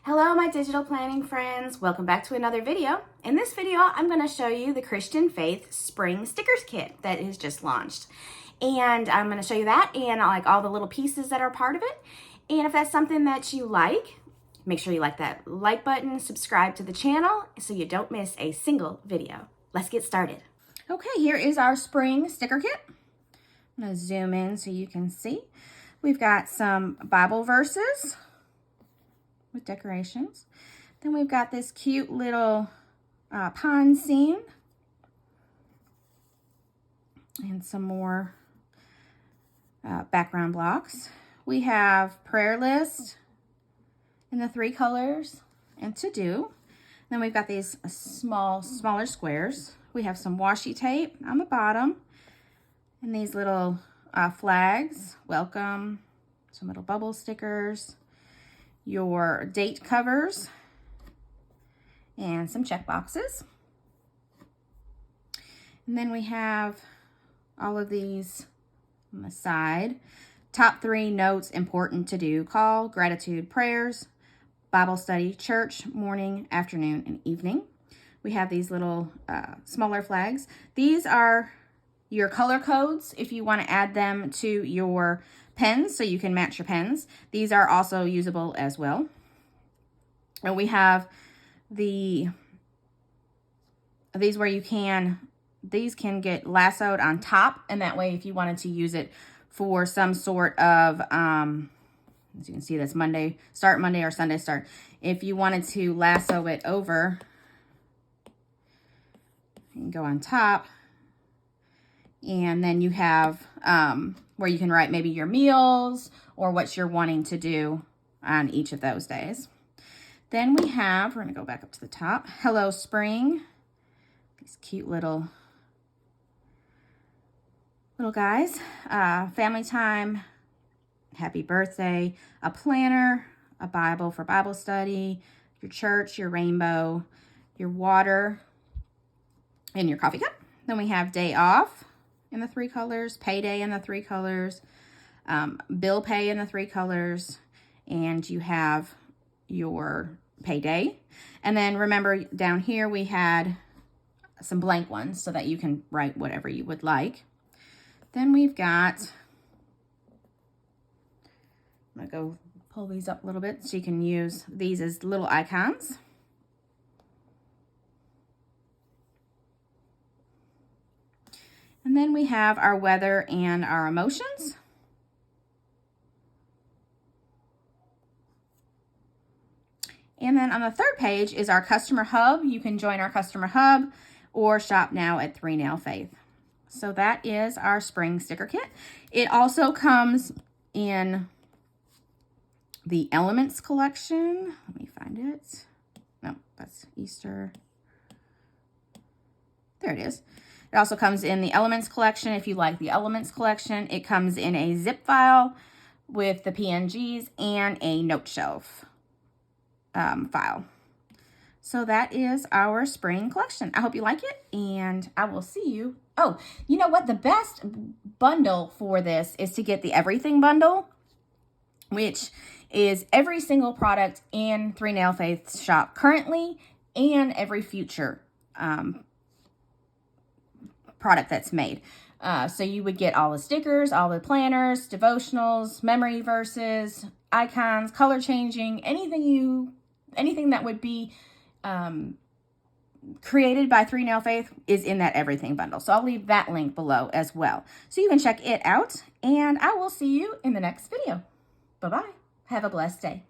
Hello, my digital planning friends. Welcome back to another video. In this video, I'm going to show you the Christian Faith Spring Stickers Kit that is just launched. And I'm going to show you that and like all the little pieces that are part of it. And if that's something that you like, make sure you like that like button, subscribe to the channel so you don't miss a single video. Let's get started. Okay, here is our spring sticker kit. I'm going to zoom in so you can see. We've got some Bible verses with decorations. Then we've got this cute little pond scene and some more background blocks. We have prayer list in the 3 colors and to do. Then we've got these smaller squares. We have some washi tape on the bottom and these little flags, welcome, some little bubble stickers, your date covers, and some check boxes. And then we have all of these on the side. Top 3 notes important to do: call, gratitude, prayers, Bible study, church, morning, afternoon, and evening. We have these little smaller flags. These are your color codes if you want to add them to your pens so you can match your pens. These are also usable as well. And we have these where you can, these can get lassoed on top, and that way if you wanted to use it for some sort of, as you can see, that's Monday start, Monday or Sunday start. If you wanted to lasso it over, you can go on top, and then you have where you can write maybe your meals or what you're wanting to do on each of those days. Then we have, we're going to go back up to the top, Hello Spring. These cute little guys. Family time, happy birthday, a planner, a Bible for Bible study, your church, your rainbow, your water, and your coffee cup. Then we have day off in the 3 colors, payday in the 3 colors, bill pay in the 3 colors, and you have your payday. And then remember down here we had some blank ones so that you can write whatever you would like. Then we've got, I'm gonna go pull these up a little bit so you can use these as little icons. And then we have our weather and our emotions. And then on the 3rd page is our customer hub. You can join our customer hub or shop now at 3 Nail Faith. So that is our spring sticker kit. It also comes in the Elements collection. Let me find it. No, that's Easter. There it is. It also comes in the Elements collection. If you like the Elements collection, it comes in a zip file with the PNGs and a note shelf file. So that is our spring collection. I hope you like it, and I will see you. Oh, you know what? The best bundle for this is to get the Everything bundle, which is every single product in 3 Nail Faith's shop currently and every future product that's made. So you would get all the stickers, all the planners, devotionals, memory verses, icons, color changing, anything that would be created by 3 Nail Faith is in that Everything bundle. So I'll leave that link below as well, so you can check it out, and I will see you in the next video. Bye-bye. Have a blessed day.